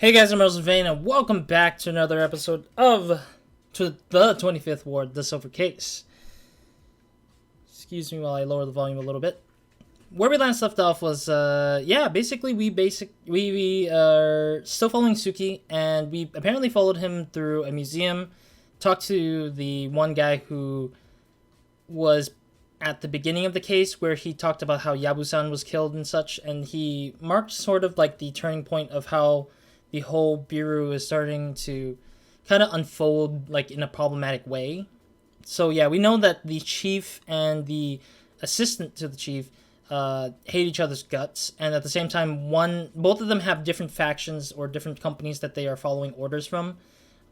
Hey guys, I'm RozaldVaneGAME, and welcome back to another episode of the 25th Ward, The Silver Case. Excuse me while I lower the volume a little bit. Where we last left off was, basically we are still following Suki, and we apparently followed him through a museum, talked to the one guy who was at the beginning of the case where he talked about how Yabu-san was killed and such, and he marked sort of like the turning point of how the whole bureau is starting to kind of unfold like in a problematic way. So yeah, we know that the chief and the assistant to the chief hate each other's guts, and at the same time, both of them have different factions or different companies that they are following orders from,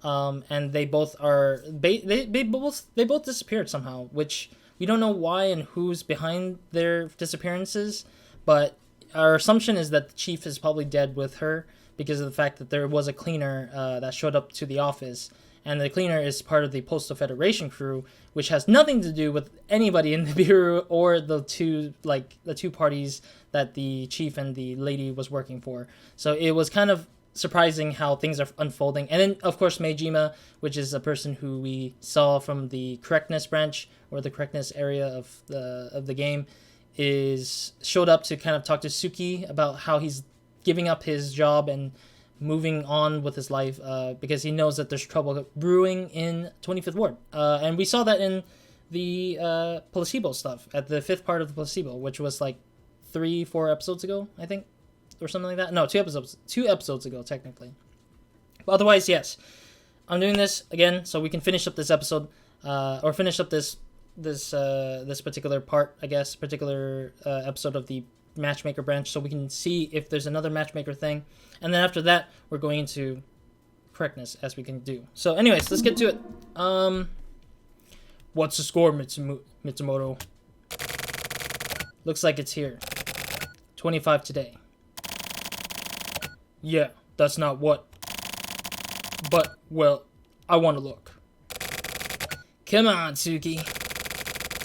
and they both are they both disappeared somehow, which we don't know why and who's behind their disappearances, but our assumption is that the chief is probably dead with her, because of the fact that there was a cleaner that showed up to the office, and the cleaner is part of the Postal Federation crew, which has nothing to do with anybody in the bureau or the two parties that the chief and the lady was working for. So it was kind of surprising how things are unfolding. And then of course Meijima, which is a person who we saw from the correctness branch or the correctness area of the game, showed up to kind of talk to Suki about how he's giving up his job and moving on with his life because he knows that there's trouble brewing in 25th Ward. And we saw that in the placebo stuff at the 5th part of the placebo, which was like 3-4 episodes ago, I think, or something like that. No, 2 episodes ago, technically. But otherwise, yes, I'm doing this again so we can finish up this episode, or finish up this particular part, I guess, episode of the matchmaker branch, so we can see if there's another matchmaker thing, and then after that we're going into correctness as we can do. So anyways, let's get to it. What's the score, Mitsumoto? Looks like it's here. 25 today. Yeah, that's not what, but well, I want to look. Come on, Suki,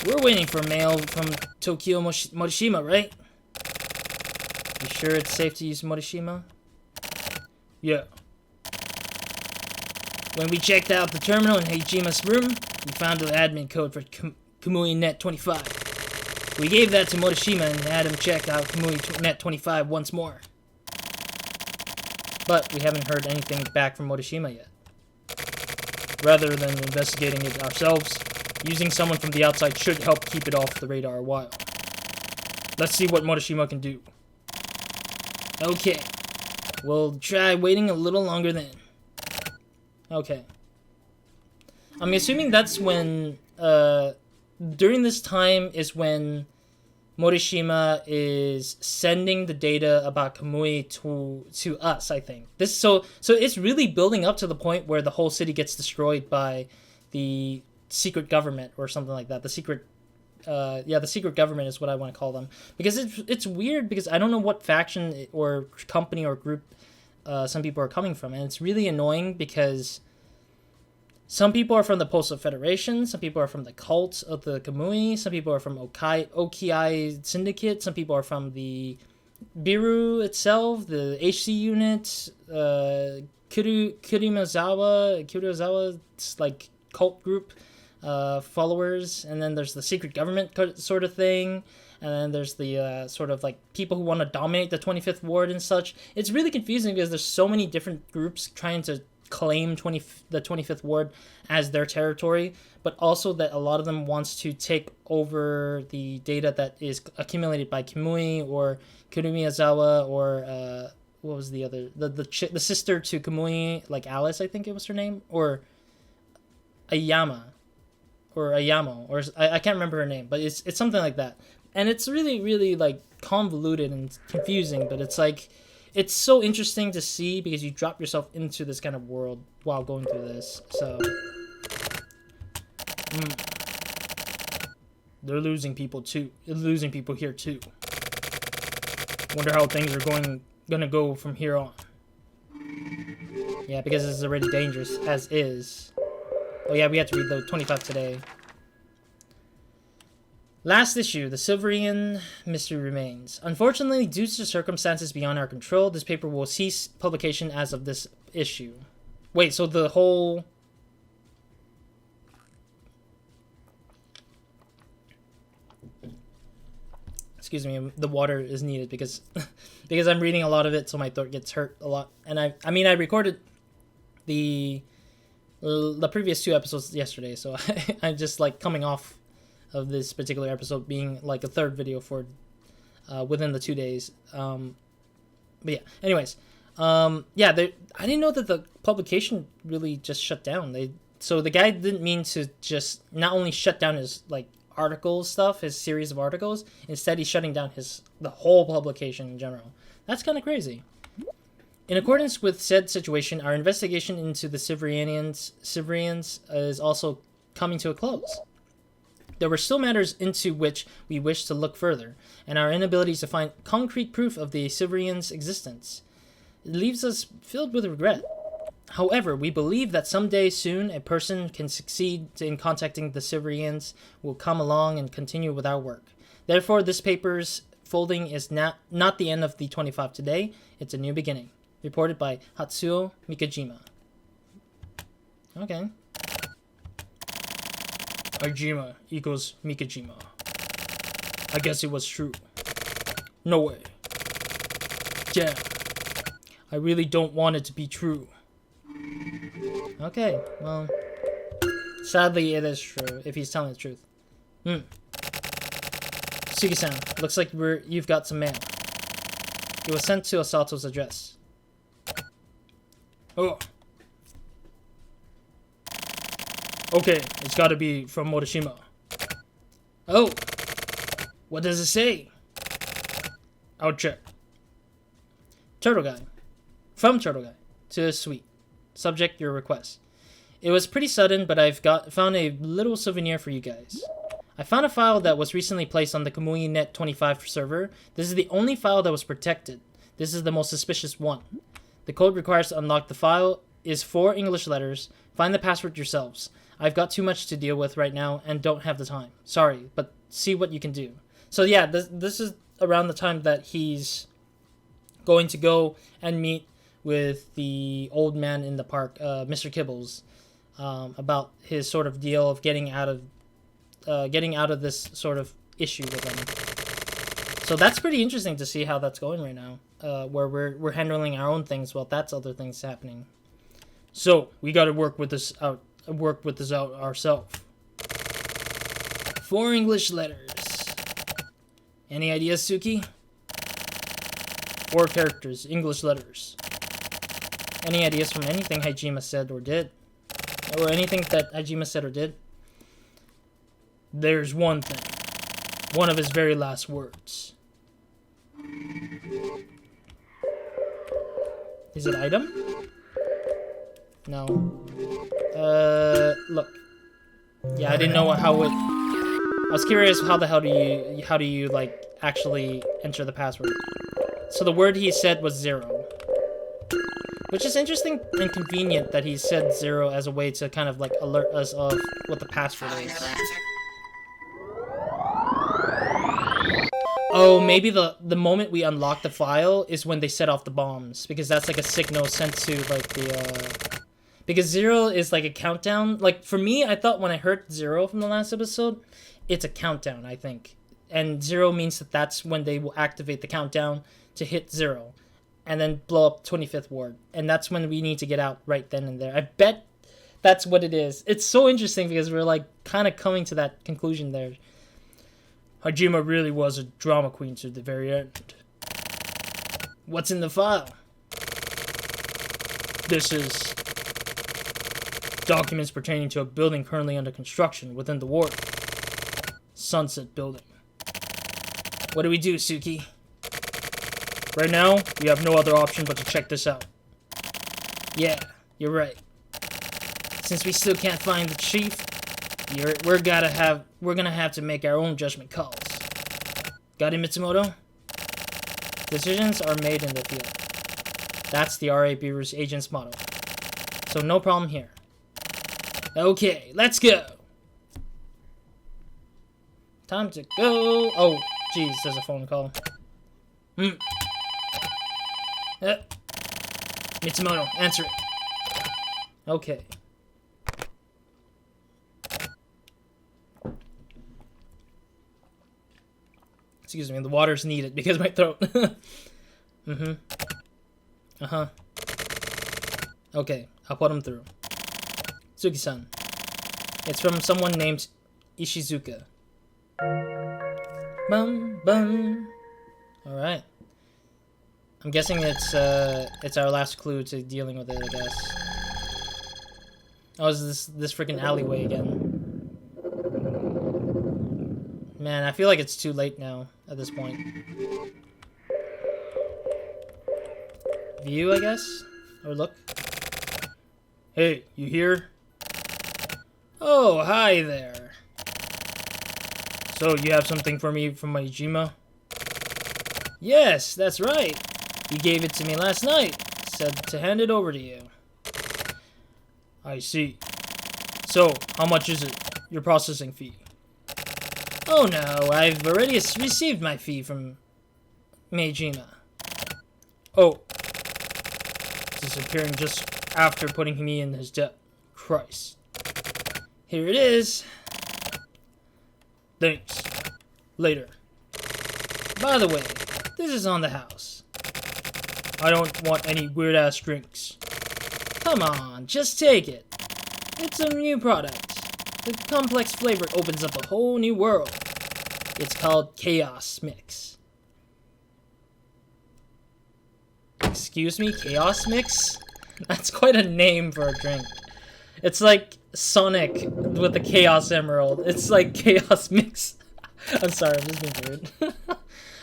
we're waiting for mail from Tokio Morishima, right? You sure it's safe to use Morishima? Yeah. When we checked out the terminal in Heijima's room, we found the admin code for Kamui Net 25. We gave that to Morishima and had him check out Kamui Net 25 once more. But we haven't heard anything back from Morishima yet. Rather than investigating it ourselves, using someone from the outside should help keep it off the radar a while. Let's see what Morishima can do. Okay, we'll try waiting a little longer then. Okay. I'm assuming that's when, during this time is when Morishima is sending the data about Kamui to us, I think. So it's really building up to the point where the whole city gets destroyed by the secret government or something like that. The secret government is what I want to call them, because it's weird, because I don't know what faction or company or group some people are coming from, and it's really annoying because some people are from the Postal Federation, some people are from the cult of the Kamui, some people are from Okiai Syndicate, some people are from the Biru itself, the HC unit, Kurimazawa's like cult group followers, and then there's the secret government sort of thing, and then there's the sort of like people who want to dominate the 25th Ward and such. It's really confusing because there's so many different groups trying to claim the 25th Ward as their territory, but also that a lot of them wants to take over the data that is accumulated by Kamui or Kurumiyazawa, or what was the other, the sister to Kamui, like Alice, I think it was her name, or Ayama, or Ayamo, or I can't remember her name, but it's something like that. And it's really, really like convoluted and confusing, but it's like, it's so interesting to see because you drop yourself into this kind of world while going through this. So they're losing people too. They're losing people here too. Wonder how things are gonna go from here on. Yeah, because it's already dangerous as is. Oh yeah, we have to read the 25 today. Last issue, the Silverian mystery remains. Unfortunately, due to circumstances beyond our control, this paper will cease publication as of this issue. Wait, so the whole... Excuse me, the water is needed because because I'm reading a lot of it, so my throat gets hurt a lot. And I mean, I recorded the previous 2 episodes yesterday, so I'm just like coming off of this particular episode being like a 3rd video for within the 2 days. But yeah, anyways, yeah, I didn't know that the publication really just shut down. So the guy didn't mean to just not only shut down his like articles stuff, his series of articles. Instead, he's shutting down the whole publication in general. That's kind of crazy. In accordance with said situation, our investigation into the Silverians is also coming to a close. There were still matters into which we wish to look further, and our inability to find concrete proof of the Silverians' existence. It leaves us filled with regret. However, we believe that someday soon a person can succeed in contacting the Silverians will come along and continue with our work. Therefore, this paper's folding is not the end of the 25 today, it's a new beginning. Reported by Hatsuo Mikajima. Okay. Hajima equals Mikajima. I guess it was true. No way. Damn. I really don't want it to be true. Okay, well, sadly it is true, if he's telling the truth. Sugi-san, looks like you've got some mail. It was sent to Osato's address. Oh. Okay, it's gotta be from Morishima. Oh. What does it say? I'll check. Turtle Guy. From Turtle Guy to Sweet. Subject, your request. It was pretty sudden, but I've found a little souvenir for you guys. I found a file that was recently placed on the Kamui Net 25 server. This is the only file that was protected. This is the most suspicious one. The code requires to unlock the file is 4 English letters. Find the password yourselves. I've got too much to deal with right now and don't have the time. Sorry, but see what you can do. So yeah, this is around the time that he's going to go and meet with the old man in the park, Mr. Kibbles, about his sort of deal of getting out of this sort of issue with him. So that's pretty interesting to see how that's going right now, where we're handling our own things while that's other things happening. So we got to work with this out ourselves. 4 English letters. Any ideas, Suki? 4 characters, English letters. Any ideas from anything Hajima said or did? Or anything that Hajima said or did? There's one thing. One of his very last words. Is it item? No. Look. Yeah, I didn't know how it... I was curious how the hell do you like actually enter the password. So the word he said was 0. Which is interesting and convenient that he said 0 as a way to kind of like alert us of what the password is. Oh, maybe the moment we unlock the file is when they set off the bombs, because that's like a signal sent to like the because 0 is like a countdown. Like for me, I thought when I heard 0 from the last episode, it's a countdown, I think. And 0 means that that's when they will activate the countdown to hit 0. And then blow up 25th Ward. And that's when we need to get out right then and there. I bet that's what it is. It's so interesting because we're like kind of coming to that conclusion there. Hajima really was a drama queen to the very end. What's in the file? This is documents pertaining to a building currently under construction within the ward. Sunset Building. What do we do, Suki? Right now, we have no other option but to check this out. Yeah, you're right. Since we still can't find the chief, we're gonna have to make our own judgment calls. Got it, Mitsumoto? Decisions are made in the field. That's the RA Bureau's agent's motto. So no problem here. Okay, let's go! Time to go. Oh, jeez, there's a phone call. Mitsumoto, answer it. Okay. Excuse me, the water's needed because of my throat. Okay, I'll put him through. Tsuki-san. It's from someone named Ishizuka. Bum bum. Alright. I'm guessing it's our last clue to dealing with it, I guess. Oh, is this freaking alleyway again? Man, I feel like it's too late now at this point. View, I guess? Or look? Hey, you here? Oh, hi there. So, you have something for me from Maijima? Yes, that's right. He gave it to me last night. Said to hand it over to you. I see. So, how much is it? Your processing fee? Oh no, I've already received my fee from Maijima. Oh. Disappearing just after putting me in his debt. Christ. Here it is. Thanks. Later. By the way, this is on the house. I don't want any weird-ass drinks. Come on, just take it. It's a new product. The complex flavor opens up a whole new world. It's called Chaos Mix. Excuse me, Chaos Mix? That's quite a name for a drink. It's like Sonic with the Chaos Emerald. It's like Chaos Mix. I'm sorry, I'm just being weird.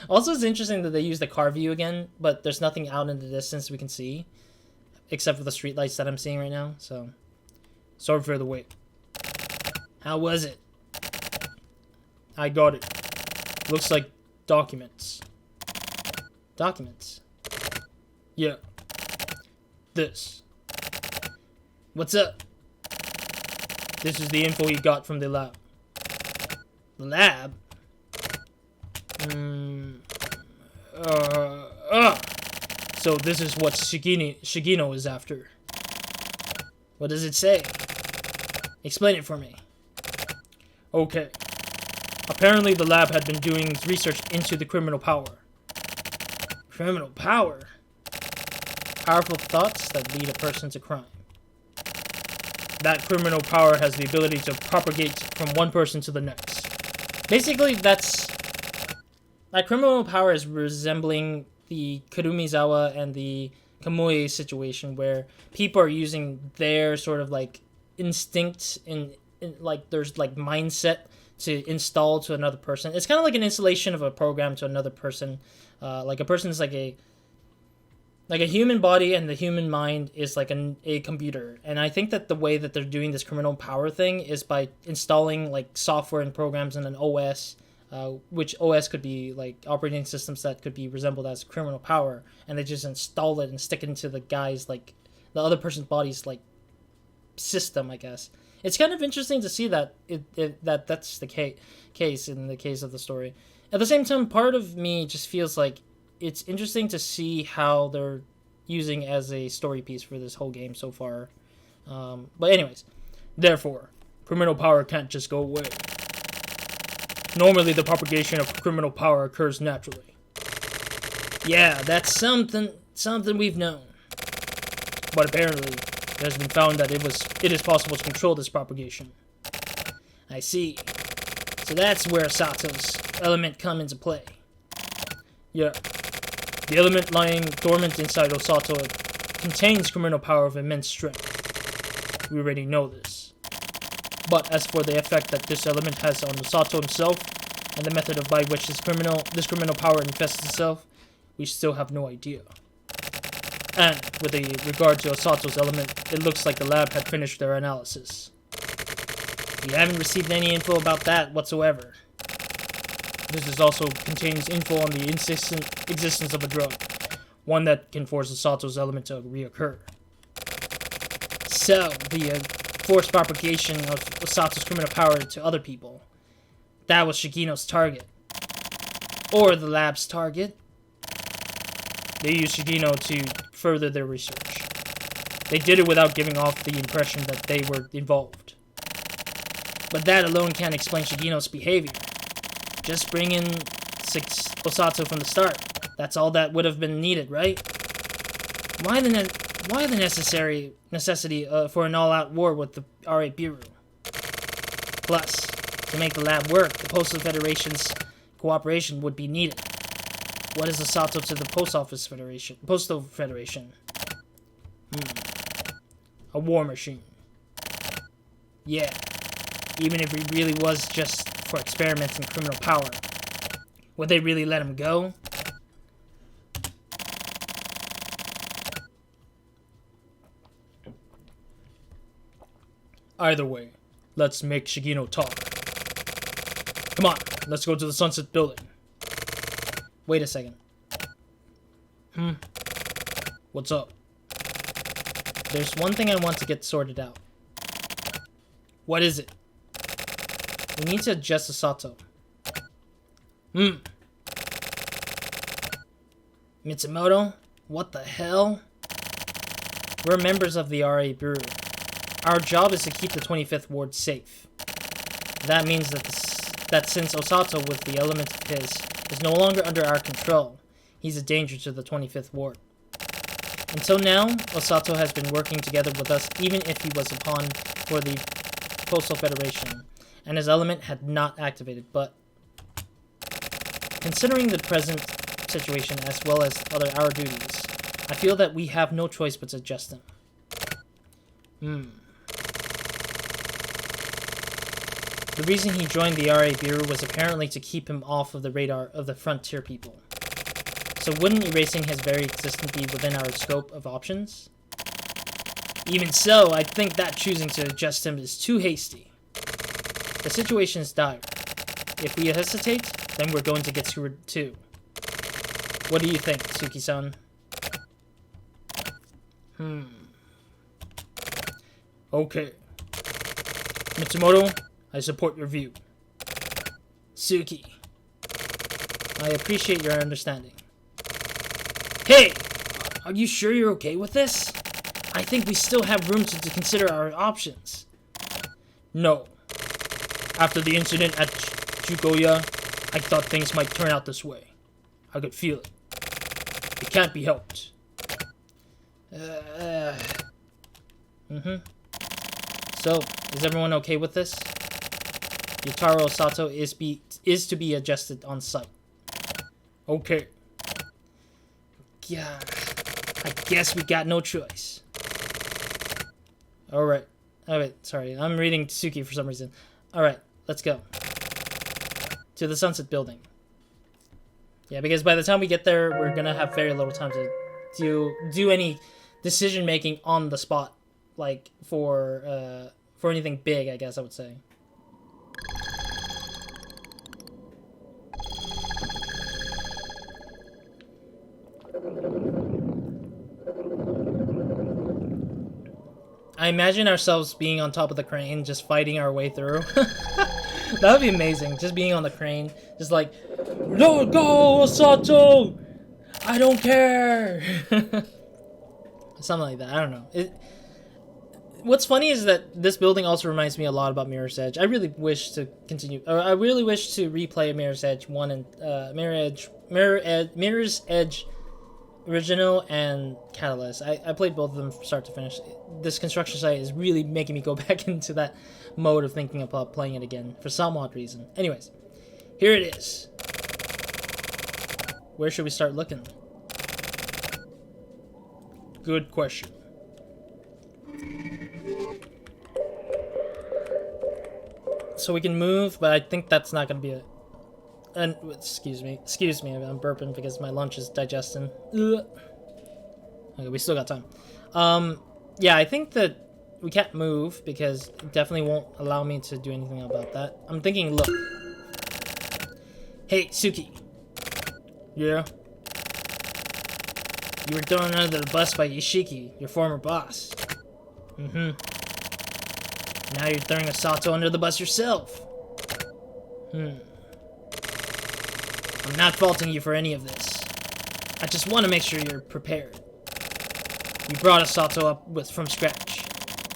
Also, it's interesting that they use the car view again, but there's nothing out in the distance we can see. Except for the streetlights that I'm seeing right now, so... Sorry for the wait. How was it? I got it. Looks like documents. Documents? Yeah. This. What's up? This is the info he got from the lab. The lab? So this is what Shigino is after. What does it say? Explain it for me. Okay. Apparently the lab had been doing research into the criminal power. Criminal power? Powerful thoughts that lead a person to crime. That criminal power has the ability to propagate from one person to the next. Basically, that criminal power is resembling the Kurumizawa and the Kamui situation, where people are using their sort of like instinct in like there's like mindset to install to another person. It's kind of like an installation of a program to another person. Like a person's like a human body, and the human mind is like a computer. And I think that the way that they're doing this criminal power thing is by installing like software and programs in an OS, which OS could be like operating systems that could be resembled as criminal power, and they just install it and stick it into the guy's like the other person's body's like system, I guess. It's kind of interesting to see that that's the case in the case of the story. At the same time, part of me just feels like it's interesting to see how they're using as a story piece for this whole game so far. But anyways, therefore, criminal power can't just go away. Normally, the propagation of criminal power occurs naturally. Yeah, that's something we've known. But apparently, it has been found that it is possible to control this propagation. I see. So that's where Osato's element come into play. Yeah. The element lying dormant inside Osato contains criminal power of immense strength. We already know this. But as for the effect that this element has on Osato himself, and the method by which this criminal power infests itself, we still have no idea. And with regard to Osato's element, it looks like the lab had finished their analysis. We haven't received any info about that whatsoever. This also contains info on the existence of a drug, one that can force Osato's element to reoccur. So, the forced propagation of Osato's criminal power to other people. That was Shigino's target. Or the lab's target. They used Shigino to further their research. They did it without giving off the impression that they were involved. But that alone can't explain Shigino's behavior. Just bring in Osato from the start. That's all that would have been needed, right? Why the necessity for an all-out war with the RA Bureau? Plus, to make the lab work, the Postal Federation's cooperation would be needed. What is Osato to the Postal Federation? A war machine. Yeah. Even if he really was just for experiments in criminal power, would they really let him go? Either way, let's make Shigino talk. Come on, let's go to the Sunset Building. Wait a second. What's up? There's one thing I want to get sorted out. What is it? We need to adjust Osato. Mitsumoto? What the hell? We're members of the RA Bureau. Our job is to keep the 25th Ward safe. That means that since Osato, with the element of his, is no longer under our control, he's a danger to the 25th Ward. Until now, Osato has been working together with us even if he was a pawn for the Postal Federation, and his element had not activated, but considering the present situation as well as our duties, I feel that we have no choice but to adjust him. The reason he joined the RA Bureau was apparently to keep him off of the radar of the frontier people. So wouldn't erasing his very existence be within our scope of options? Even so, I think that choosing to adjust him is too hasty. The situation is dire. If we hesitate, then we're going to get screwed too. What do you think, Suki-san? Okay. Mitsumoto, I support your view. Suki, I appreciate your understanding. Hey! Are you sure you're okay with this? I think we still have room to consider our options. No. After the incident at Chugoya, I thought things might turn out this way. I could feel it. It can't be helped. So, is everyone okay with this? Yutaro Osato is to be adjusted on site. Okay. Yeah, I guess we got no choice. Alright. Alright, sorry. I'm reading Suki for some reason. Alright, let's go. To the Sunset Building. Yeah, because by the time we get there, we're gonna have very little time to do any decision making on the spot. Like, for anything big, I guess I would say. I imagine ourselves being on top of the crane, just fighting our way through. That would be amazing, just being on the crane. Just like, no, go, Osato! I don't care! Something like that, I don't know. What's funny is that this building also reminds me a lot about Mirror's Edge. I really wish to continue, or I really wish to replay Mirror's Edge 1 and Mirror's Edge Original and Catalyst. I played both of them from start to finish. This construction site is really making me go back into that mode of thinking about playing it again for some odd reason. Anyways, here it is. Where should we start looking? Good question. So we can move, but I think that's not going to be it. And excuse me, I'm burping because my lunch is digesting. Ugh. Okay, we still got time. Yeah, I think that we can't move because it definitely won't allow me to do anything about that. I'm thinking, look. Hey, Suki. Yeah? You were thrown under the bus by Ishiki, your former boss. Now you're throwing Osato under the bus yourself. I'm not faulting you for any of this. I just want to make sure you're prepared. You brought Osato up from scratch.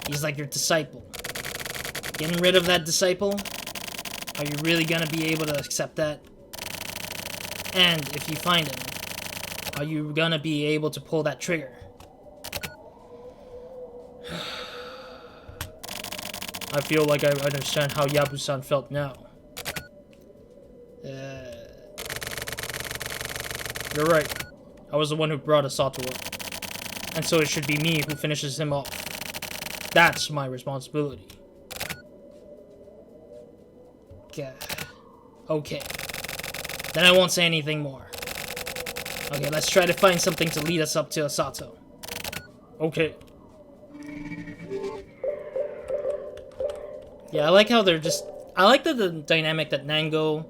He's like your disciple. Getting rid of that disciple? Are you really gonna be able to accept that? And if you find him, are you gonna be able to pull that trigger? I feel like I understand how Yabu-san felt now. You're right. I was the one who brought Osato up. And so it should be me who finishes him off. That's my responsibility. Okay. Then I won't say anything more. Okay, let's try to find something to lead us up to Osato. Okay. Yeah, I like how they're just... I like the dynamic that Nango,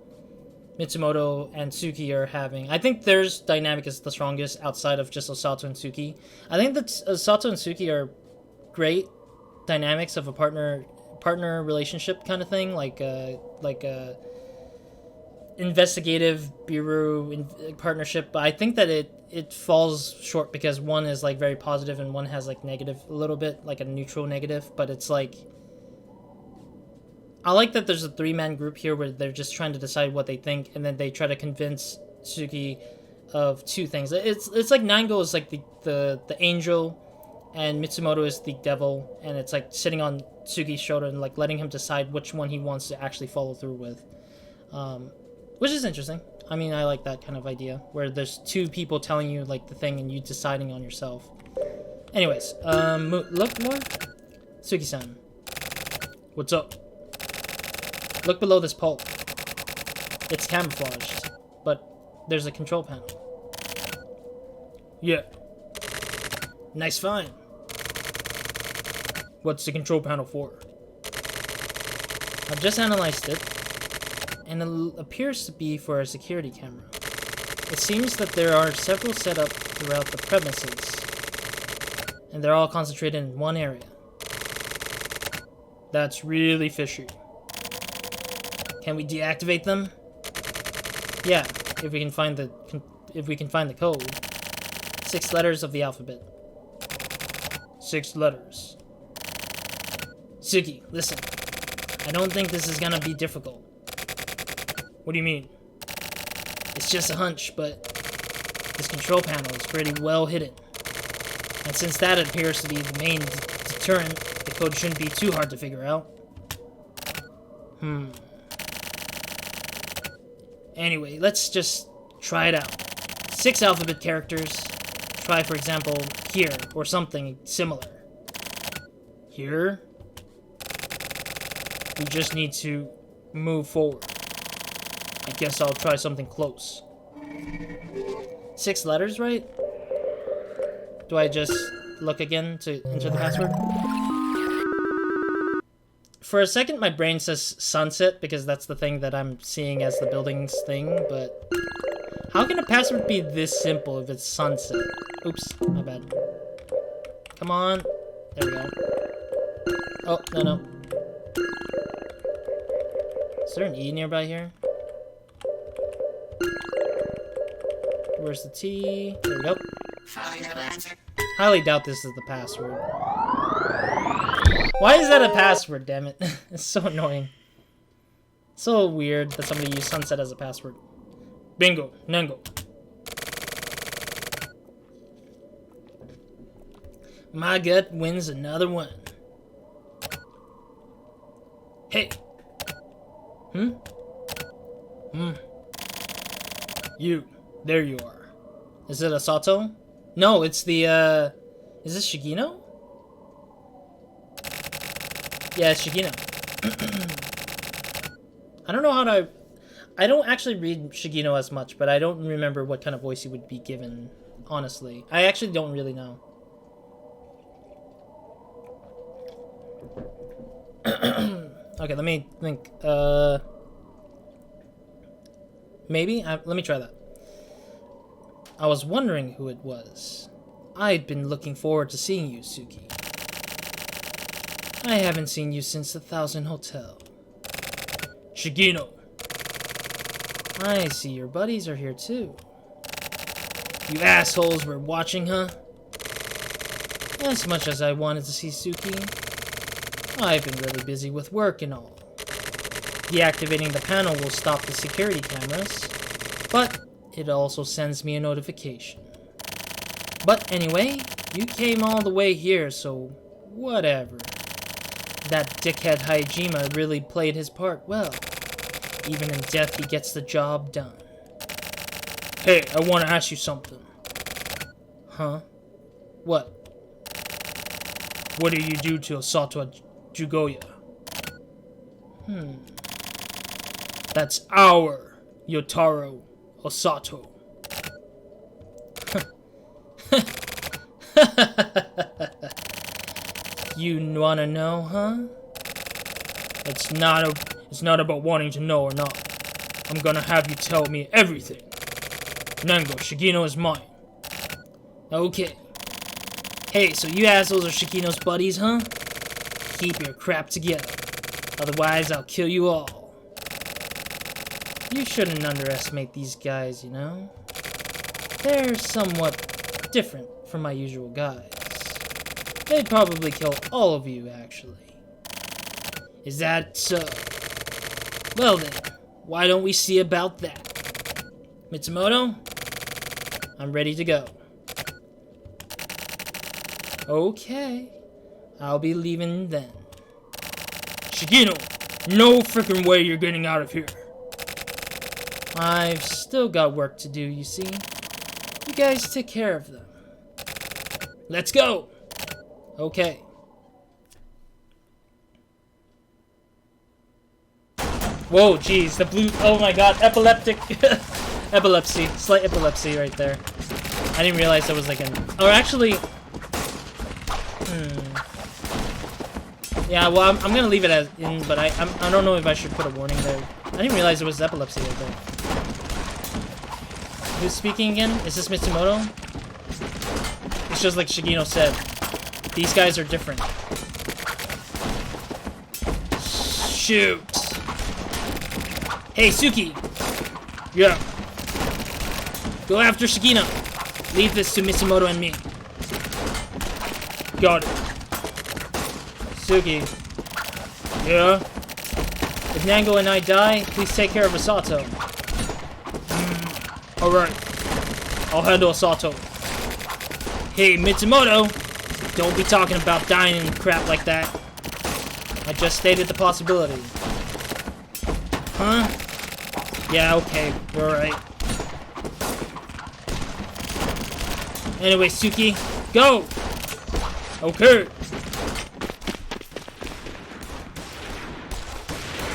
Mitsumoto, and Tsuki are having. I think their dynamic is the strongest outside of just Osato and Tsuki. I think that Osato and Tsuki are great dynamics of a partner relationship kind of thing, like a investigative bureau partnership. But I think that it falls short because one is like very positive and one has like negative a little bit, like a neutral negative. But it's like, I like that there's a three-man group here where they're just trying to decide what they think, and then they try to convince Tsuki of two things. It's like Nango is like the angel, and Mitsumoto is the devil, and it's like sitting on Tsuki's shoulder and like letting him decide which one he wants to actually follow through with, which is interesting. I mean, I like that kind of idea where there's two people telling you like the thing and you deciding on yourself. Anyways, look more. Tsuki-san, what's up? Look below this pole. It's camouflaged, but there's a control panel. Yeah. Nice find. What's the control panel for? I've just analyzed it, and it appears to be for a security camera. It seems that there are several set up throughout the premises, and they're all concentrated in one area. That's really fishy. Can we deactivate them? Yeah, if we can find the code. 6 letters of the alphabet. 6 letters. Tsuki, listen. I don't think this is gonna be difficult. What do you mean? It's just a hunch, but this control panel is pretty well hidden. And since that appears to be the main deterrent, the code shouldn't be too hard to figure out. Anyway, let's just try it out. 6 alphabet characters. Try, for example, here, or something similar. Here. We just need to move forward. I guess I'll try something close. 6 letters, right? Do I just look again to enter the password? For a second, my brain says sunset, because that's the thing that I'm seeing as the building's thing, but... How can a password be this simple if it's sunset? Oops, my bad. Come on. There we go. Oh, no. Is there an E nearby here? Where's the T? There we go. Highly doubt this is the password. Why is that a password, damn it? It's so annoying. So weird that somebody used sunset as a password. Bingo. Nango. My gut wins another one. Hey. You. There you are. Is it Osato? No, it's the, Is this Shigino? Yeah, it's Shigino. I don't know how to... I don't actually read Shigino as much, but I don't remember what kind of voice he would be given, honestly. I actually don't really know. Okay, let me think. Maybe? Let me try that. I was wondering who it was. I'd been looking forward to seeing you, Tsuki. I haven't seen you since the 1000 Hotel. Shigino. I see your buddies are here too. You assholes were watching, huh? As much as I wanted to see Suki, I've been really busy with work and all. Deactivating the panel will stop the security cameras, but it also sends me a notification. But anyway, you came all the way here, so whatever. That dickhead Hajime really played his part well. Even in death, he gets the job done. Hey, I want to ask you something. Huh? What? What did you do to Osato at Jugoya? That's our Yotaro Osato. You wanna know, huh? It's not about wanting to know or not. I'm gonna have you tell me everything. Nango, Shigino is mine. Okay. Hey, so you assholes are Shigino's buddies, huh? Keep your crap together. Otherwise, I'll kill you all. You shouldn't underestimate these guys, you know? They're somewhat different from my usual guys. They'd probably kill all of you, actually. Is that so? Well then, why don't we see about that? Mitsumoto? I'm ready to go. Okay. I'll be leaving then. Shigino! No frickin' way you're getting out of here. I've still got work to do, you see. You guys take care of them. Let's go! Okay. Whoa, jeez, the blue... Oh my god, epileptic... epilepsy. Slight epilepsy right there. I didn't realize that was like an... Or actually... Yeah, well, I'm gonna leave it as in, but I don't know if I should put a warning there. I didn't realize it was epilepsy right there. Who's speaking again? Is this Mitsumoto? It's just like Shigino said. These guys are different. Shoot! Hey, Suki! Yeah. Go after Shigino. Leave this to Mitsumoto and me. Got it. Suki. Yeah? If Nango and I die, please take care of Osato. Alright. I'll handle Osato. Hey, Mitsumoto! Don't be talking about dying and crap like that. I just stated the possibility. Huh? Yeah, okay. You're right. Anyway, Suki, go! Okay.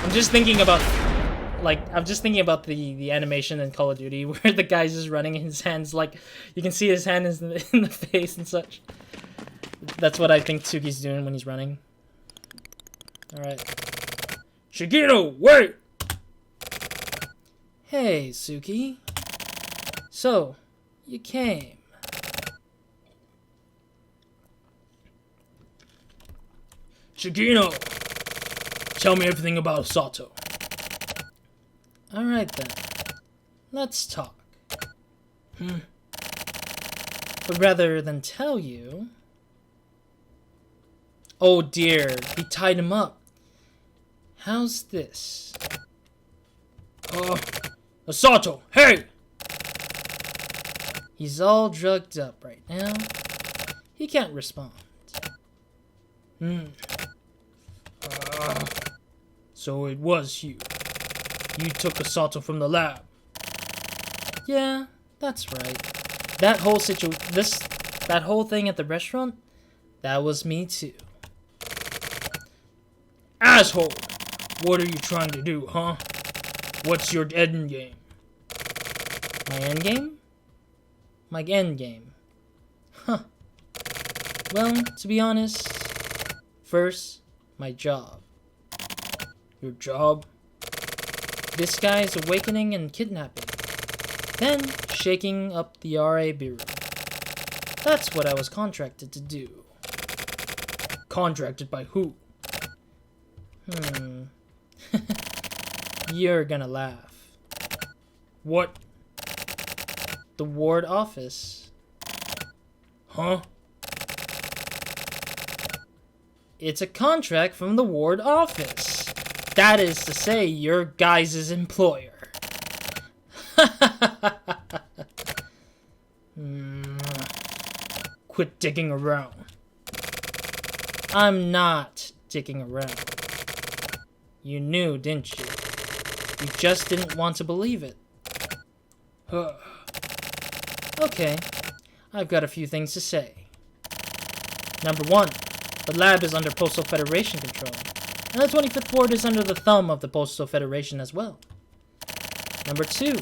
I'm just thinking about the animation in Call of Duty where the guy's just running and his hands, like, you can see his hand is in the face and such. That's what I think Suki's doing when he's running. Alright. Shigino, wait! Hey, Suki. So, you came. Shigino! Tell me everything about Osato. Alright then. Let's talk. But rather than tell you... Oh dear, he tied him up. How's this? Osato, hey! He's all drugged up right now. He can't respond. So it was you. You took Osato from the lab. Yeah, that's right. That whole that whole thing at the restaurant, that was me too. Asshole! What are you trying to do, huh? What's your end game? My end game? My end game. Huh. Well, to be honest, first, my job. Your job? This guy's awakening and kidnapping. Then, shaking up the RA Bureau. That's what I was contracted to do. Contracted by who? You're gonna laugh. What? The ward office. Huh? It's a contract from the ward office. That is to say, your guys' employer. Quit digging around. I'm not dicking around. You knew, didn't you? You just didn't want to believe it. Okay, I've got a few things to say. Number one, the lab is under Postal Federation control, and the 25th Ward is under the thumb of the Postal Federation as well. Number two,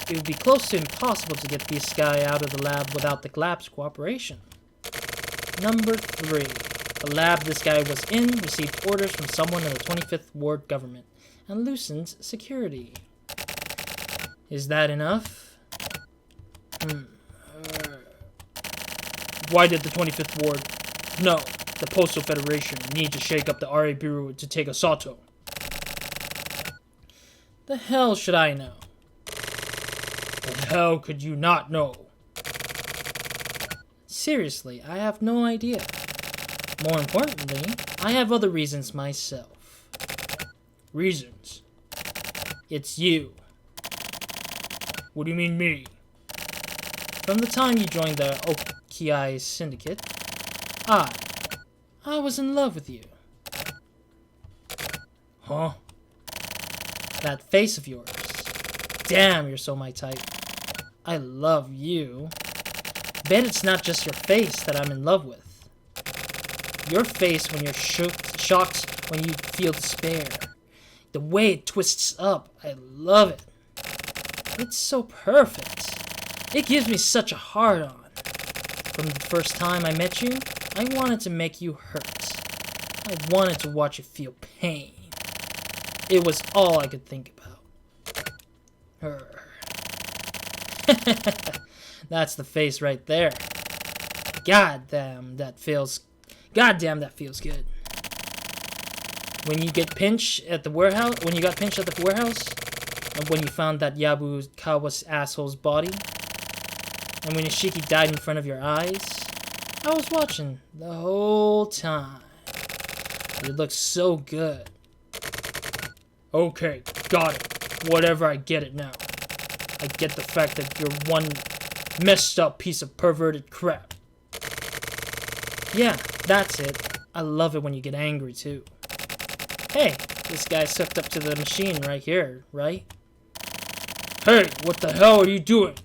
it would be close to impossible to get this guy out of the lab without the lab's cooperation. Number three, the lab this guy was in received orders from someone in the 25th Ward government and loosened security. Is that enough? Why did the 25th Ward, no, the Postal Federation, need to shake up the RA Bureau to take Osato? The hell should I know? The hell could you not know? Seriously, I have no idea. More importantly, I have other reasons myself. Reasons? It's you. What do you mean me? From the time you joined the Osato Syndicate, I was in love with you. Huh? That face of yours. Damn, you're so my type. I love you. Bet it's not just your face that I'm in love with. Your face when you're shocked when you feel despair. The way it twists up, I love it. It's so perfect. It gives me such a hard-on. From the first time I met you, I wanted to make you hurt. I wanted to watch you feel pain. It was all I could think about. That's the face right there. Goddamn, that feels good. When you get pinched at the warehouse, and when you found that Yabukawa's asshole's body, and when Ishiki died in front of your eyes, I was watching the whole time. It looks so good. Okay, got it. Whatever, I get it now. I get the fact that you're one messed up piece of perverted crap. Yeah, that's it. I love it when you get angry too. Hey, this guy's hooked up to the machine right here, right? Hey, what the hell are you doing?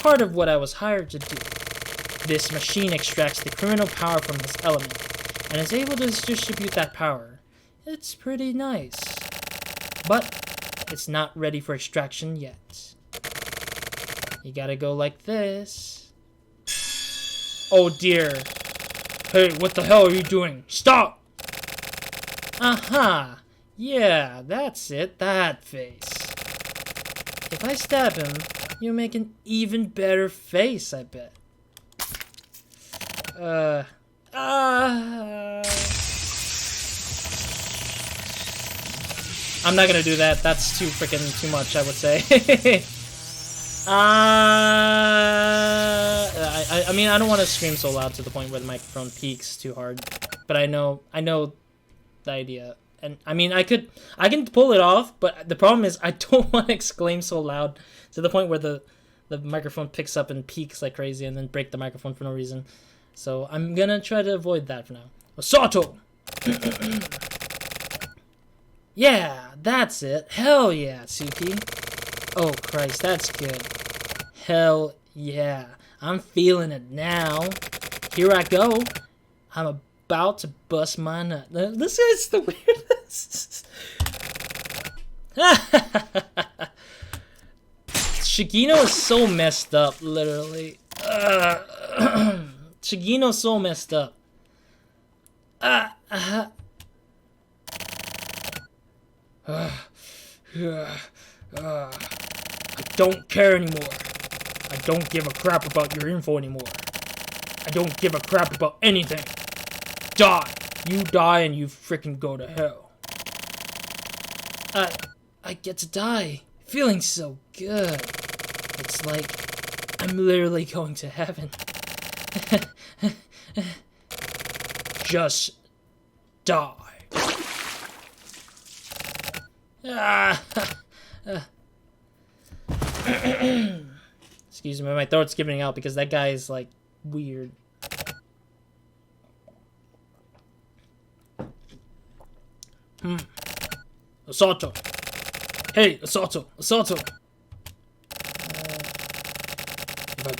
Part of what I was hired to do. This machine extracts the criminal power from this element, and is able to distribute that power. It's pretty nice. But it's not ready for extraction yet. You gotta go like this. Oh dear. Hey, what the hell are you doing? Stop! Aha! Yeah, that's it, that face. If I stab him, you'll make an even better face, I bet. I'm not gonna do that. That's too much, I would say. I mean, I don't want to scream so loud to the point where the microphone peaks too hard. But I know the idea. And I mean, I can pull it off, but the problem is I don't want to exclaim so loud to the point where the microphone picks up and peaks like crazy and then break the microphone for no reason. So I'm gonna try to avoid that for now. Osato! Yeah, that's it. Hell yeah, Tsuki. Oh Christ, that's good. Hell yeah. I'm feeling it now. Here I go. I'm about to bust my nut. This is the weirdest. Shigino is so messed up, literally. Shigino's so messed up. I don't care anymore. I don't give a crap about your info anymore. I don't give a crap about anything. Die. You die and you freaking go to hell. I get to die. Feeling so good. It's like I'm literally going to heaven. Just die. Excuse me, my throat's giving out because that guy is like weird. Osato. Hey, Osato. If I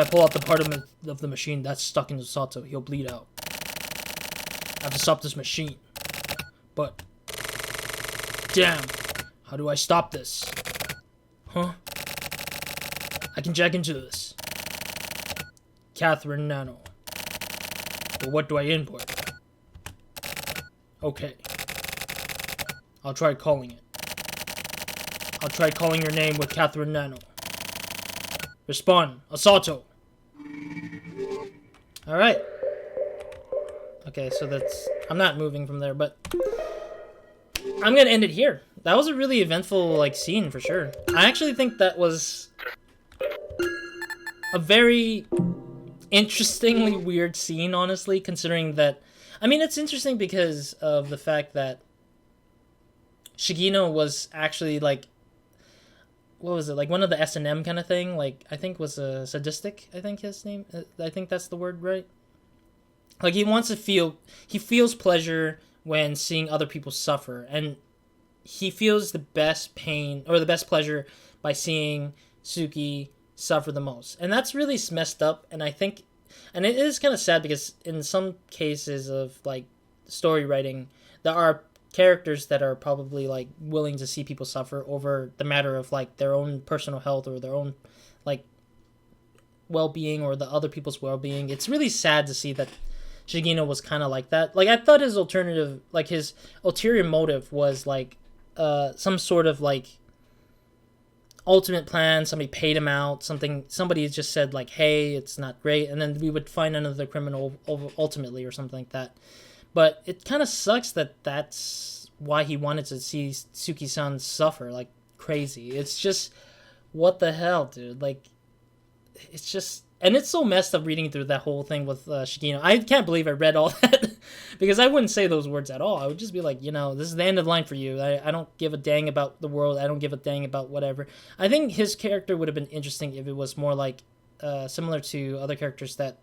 pull out the part of the machine that's stuck in Osato, he'll bleed out. I have to stop this machine. But damn, how do I stop this? Huh? I can jack into this. Catherine Nano. But what do I input? Okay. I'll try calling it. I'll try calling your name with Catherine Nano. Respond, Osato. Alright. Okay, so that's... I'm not moving from there, but... I'm gonna end it here. That was a really eventful, like, scene, for sure. I actually think that was... a very... interestingly weird scene, honestly, considering that... I mean, it's interesting because of the fact that... Shigino was actually, like... What was it? Like, one of the S&M kind of thing? Like, I think was sadistic, I think his name... I think that's the word, right? Like, he wants to feel... He feels pleasure when seeing other people suffer. And he feels the best pain... Or the best pleasure by seeing Suki suffer the most. And that's really messed up. And I think... And it is kind of sad because in some cases of, like, story writing, there are characters that are probably, like, willing to see people suffer over the matter of, like, their own personal health or their own, like, well-being or the other people's well-being. It's really sad to see that Shigino was kind of like that. Like, I thought his alternative, like, his ulterior motive was, like, some sort of, like, ultimate plan. Somebody paid him out. Somebody just said, like, hey, it's not great. And then we would find another criminal ultimately or something like that. But it kind of sucks that that's why he wanted to see Suki-san suffer like crazy. It's just, what the hell, dude? Like, it's just... And it's so messed up reading through that whole thing with Shigino. I can't believe I read all that. Because I wouldn't say those words at all. I would just be like, you know, this is the end of the line for you. I don't give a dang about the world. I don't give a dang about whatever. I think his character would have been interesting if it was more like... similar to other characters that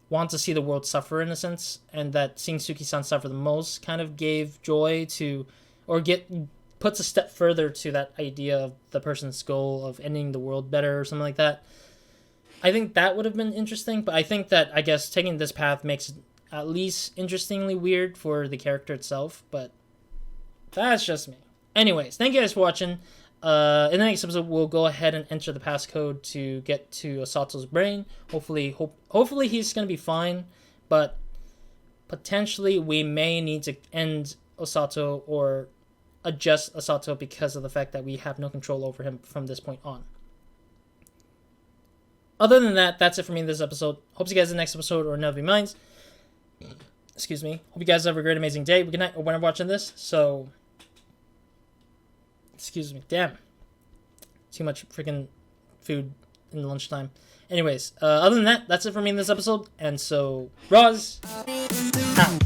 want to see the world suffer in a sense, and that seeing Suki-san suffer the most kind of gave joy to, or puts a step further to that idea of the person's goal of ending the world better or something like that. I think that would have been interesting, but I think that, I guess, taking this path makes it at least interestingly weird for the character itself, but that's just me. Anyways, thank you guys for watching. In the next episode, we'll go ahead and enter the passcode to get to Osato's brain. Hopefully he's going to be fine, but potentially we may need to end Osato or adjust Osato because of the fact that we have no control over him from this point on. Other than that, that's it for me in this episode. Hope you guys in the next episode or Never Be Minds. Excuse me. Hope you guys have a great, amazing day. Good night or when I'm watching this. So... Excuse me. Damn. Too much freaking food in lunchtime. Anyways, other than that, that's it for me in this episode. And so, Roz, out.